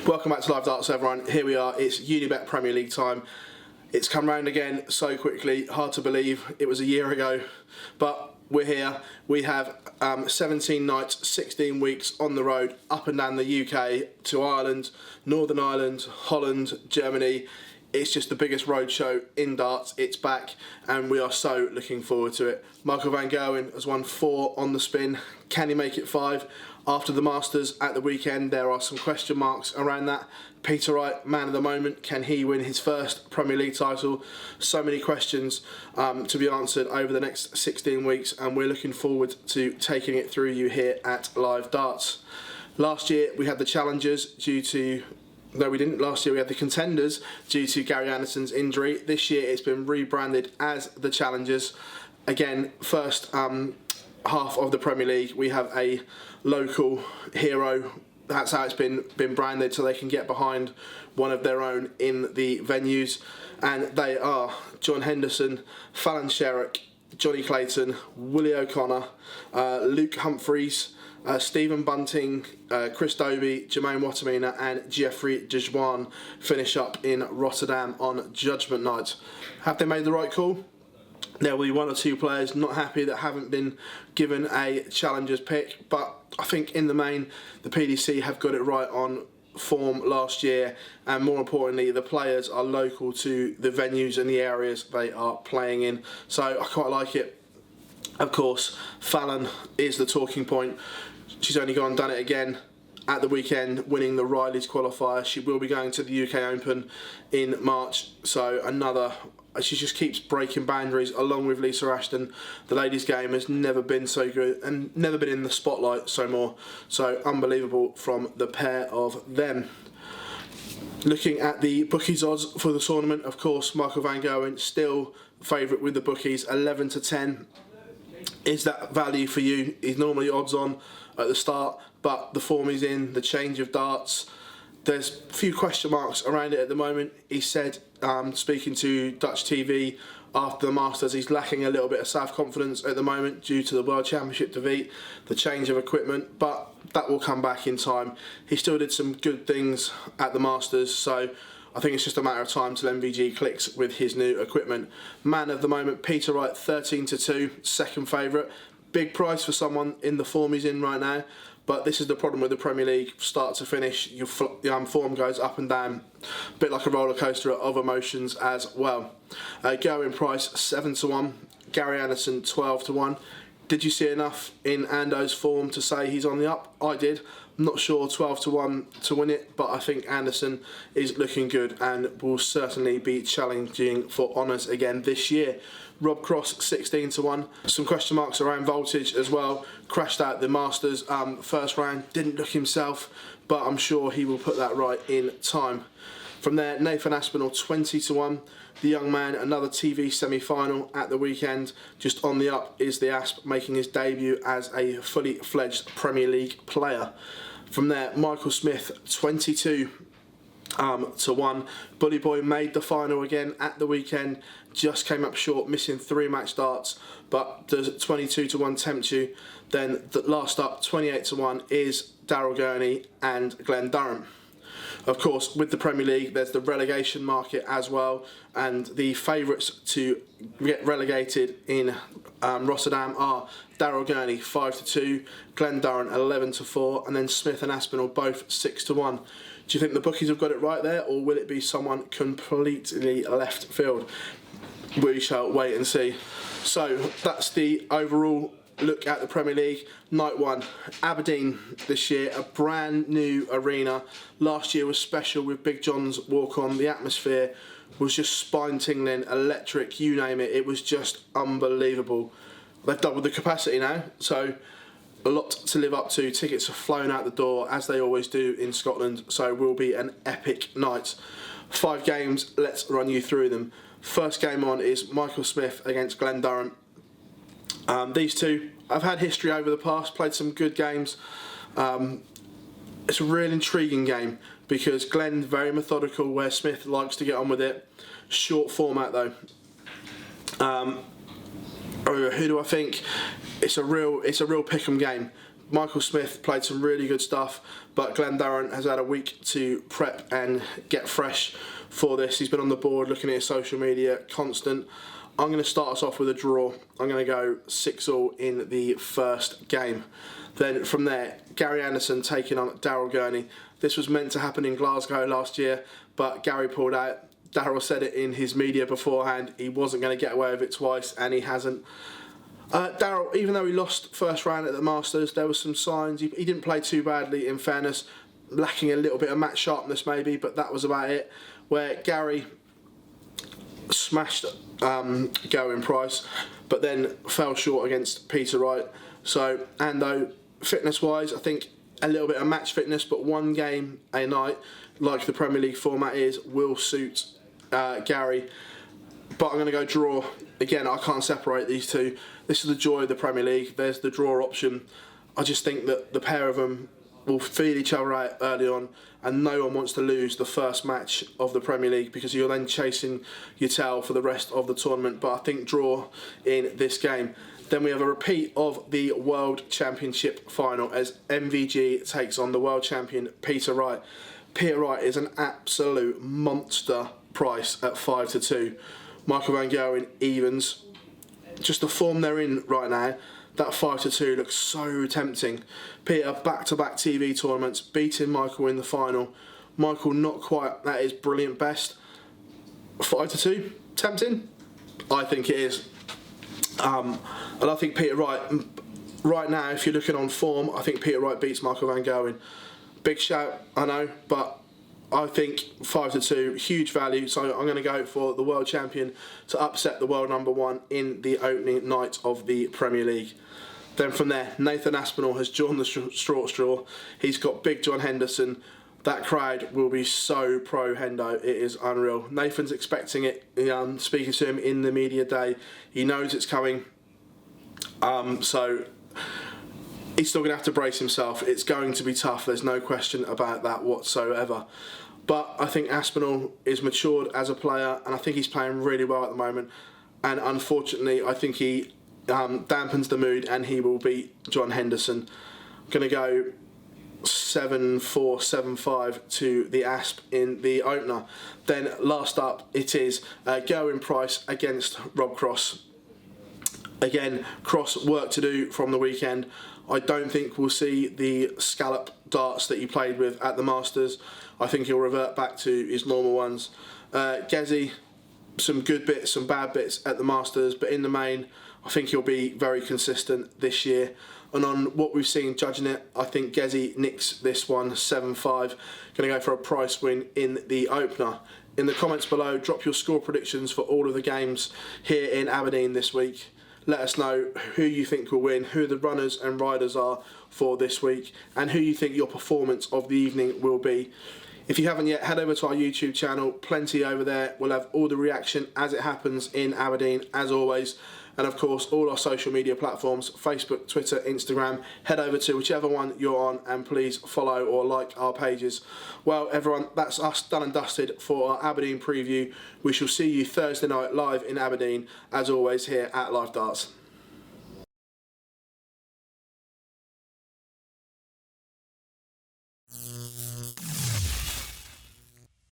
Welcome back to Live Darts, everyone. Here we are, it's Unibet Premier League time. It's come round again so quickly, hard to believe it was a year ago, but we're here. We have 17 nights, 16 weeks on the road, up and down the UK, to Ireland, Northern Ireland, Holland, Germany. It's just the biggest road show in darts. It's back, and we are so looking forward to it. Michael van Gerwen has won 4 on the spin. Can he make it 5? After the Masters at the weekend, there are some question marks around that. Peter Wright, man of the moment, can he win his first Premier League title? So many questions to be answered over the next 16 weeks, and we're looking forward to taking it through you here at Live Darts. Last year we had the challengers due to... No, we didn't. Last year we had the contenders due to Gary Anderson's injury. This year it's been rebranded as the challengers. Again, first half of the Premier League, we have a local hero. That's how it's been branded, so they can get behind one of their own in the venues. And they are John Henderson, Fallon Sherrick, Johnny Clayton, Willie O'Connor, Luke Humphreys, Stephen Bunting, Chris Dobie, Jermaine Watamina and Jeffrey Gerwen finish up in Rotterdam on Judgment Night. Have they made the right call? There will be 1 or 2 players not happy that haven't been given a challenger's pick, but I think in the main the PDC have got it right on form last year, and more importantly the players are local to the venues and the areas they are playing in, so I quite like it. Of course, Fallon is the talking point. She's only gone and done it again at the weekend, winning the Riley's qualifier. She will be going to the UK Open in March, so she just keeps breaking boundaries along with Lisa Ashton. The ladies' game has never been so good and never been in the spotlight so more. So unbelievable from the pair of them. Looking at the bookies odds for the tournament, of course, Michael van Gerwen still favourite with the bookies, 11 to 10. Is that value for you? He's normally odds on at the start, but the form he's in, the change of darts, there's a few question marks around it at the moment. He said, speaking to Dutch TV after the Masters, he's lacking a little bit of self-confidence at the moment due to the World Championship defeat, the change of equipment, but that will come back in time. He still did some good things at the Masters, so I think it's just a matter of time till MVG clicks with his new equipment. Man of the moment, Peter Wright, 13 to 2, second favourite. Big price for someone in the form he's in right now, but this is the problem with the Premier League, start to finish, your form goes up and down, a bit like a roller coaster of emotions as well. Going price, 7 to 1, Gary Anderson, 12 to 1. Did you see enough in Ando's form to say he's on the up? I did. I'm not sure 12 to 1 to win it, but I think Anderson is looking good and will certainly be challenging for honours again this year. Rob Cross, 16 to 1. Some question marks around voltage as well. Crashed out the Masters first round, didn't look himself, but I'm sure he will put that right in time. From there, Nathan Aspinall, 20 to 1. The young man, another TV semi-final at the weekend. Just on the up is the Asp, making his debut as a fully fledged Premier League player. From there, Michael Smith, 22 to 1. Bully Boy made the final again at the weekend. Just came up short, missing 3 match darts. But does 22 to 1 tempt you? Then the last up, 28 to 1, is Daryl Gurney and Glen Durham. Of course, with the Premier League, there's the relegation market as well, and the favourites to get relegated in Rotterdam are Daryl Gurney, 5 to 2, Glen Darren, 11 to 4, and then Smith and Aspinall, both 6 to 1. Do you think the bookies have got it right there, or will it be someone completely left field? We shall wait and see. So that's the overall look at the Premier League. Night 1, Aberdeen this year, a brand new arena. Last year was special with Big John's walk on. The atmosphere was just spine tingling, electric, you name it. It was just unbelievable. They've doubled the capacity now, so a lot to live up to. Tickets are flown out the door as they always do in Scotland, so it will be an epic night. 5 games, let's run you through them. First game on is Michael Smith against Glen Durham. These two, I've had history over the past, played some good games. It's a real intriguing game because Glen's very methodical, where Smith likes to get on with it. Short format though. Who do I think? It's a real pick'em game Michael Smith played some really good stuff, but Glen has had a week to prep and get fresh for this. He's been on the board looking at his social media constant. I'm going to start us off with a draw. I'm going to go 6-all in the first game. Then from there, Gary Anderson taking on Daryl Gurney. This was meant to happen in Glasgow last year, but Gary pulled out. Daryl said it in his media beforehand. He wasn't going to get away with it twice, and he hasn't. Daryl, even though he lost first round at the Masters, there were some signs. He didn't play too badly, in fairness, lacking a little bit of match sharpness maybe, but that was about it. Where Gary smashed Gerwen Price, but then fell short against Peter Wright. So, and though fitness-wise, I think a little bit of match fitness, but one game a night, like the Premier League format is, will suit Gary. But I'm going to go draw. Again, I can't separate these two. This is the joy of the Premier League. There's the draw option. I just think that the pair of them will feed each other out early on, and no one wants to lose the first match of the Premier League because you're then chasing your tail for the rest of the tournament. But I think draw in this game. Then we have a repeat of the World Championship final as MVG takes on the world champion Peter Wright. Peter Wright is an absolute monster price at 5-2. Michael Van Gerwen evens. Just the form they're in right now, that 5-2 looks so tempting. Peter, back-to-back TV tournaments, beating Michael in the final. Michael not quite at his brilliant best. 5-2, tempting? I think it is. And I think Peter Wright, right now, if you're looking on form, I think Peter Wright beats Michael Van Gerwen. Big shout, I know, but I think 5-2, huge value. So I'm going to go for the world champion to upset the world number one in the opening night of the Premier League. Then from there, Nathan Aspinall has joined the straw. He's got big John Henderson. That crowd will be so pro Hendo, it is unreal. Nathan's expecting it, speaking to him in the media day. He knows it's coming. So he's still going to have to brace himself. It's going to be tough, there's no question about that whatsoever. But I think Aspinall is matured as a player, and I think he's playing really well at the moment. And unfortunately, I think he dampens the mood, and he will beat John Henderson. I'm going to go 7-4, 7-5 to the Asp in the opener. Then last up, it is Gerwen Price against Rob Cross. Again, Cross work to do from the weekend. I don't think we'll see the scallop darts that he played with at the Masters. I think he'll revert back to his normal ones. Gezi, some good bits, some bad bits at the Masters, but in the main, I think he'll be very consistent this year. And on what we've seen judging it, I think Gezi nicks this one 7-5. Going to go for a price win in the opener. In the comments below, drop your score predictions for all of the games here in Aberdeen this week. Let us know who you think will win, who the runners and riders are for this week, and who you think your performance of the evening will be. If you haven't yet, head over to our YouTube channel, plenty over there. We'll have all the reaction as it happens in Aberdeen, as always. And of course, all our social media platforms, Facebook, Twitter, Instagram. Head over to whichever one you're on and please follow or like our pages. Well, everyone, that's us done and dusted for our Aberdeen preview. We shall see you Thursday night live in Aberdeen, as always, here at Live Darts.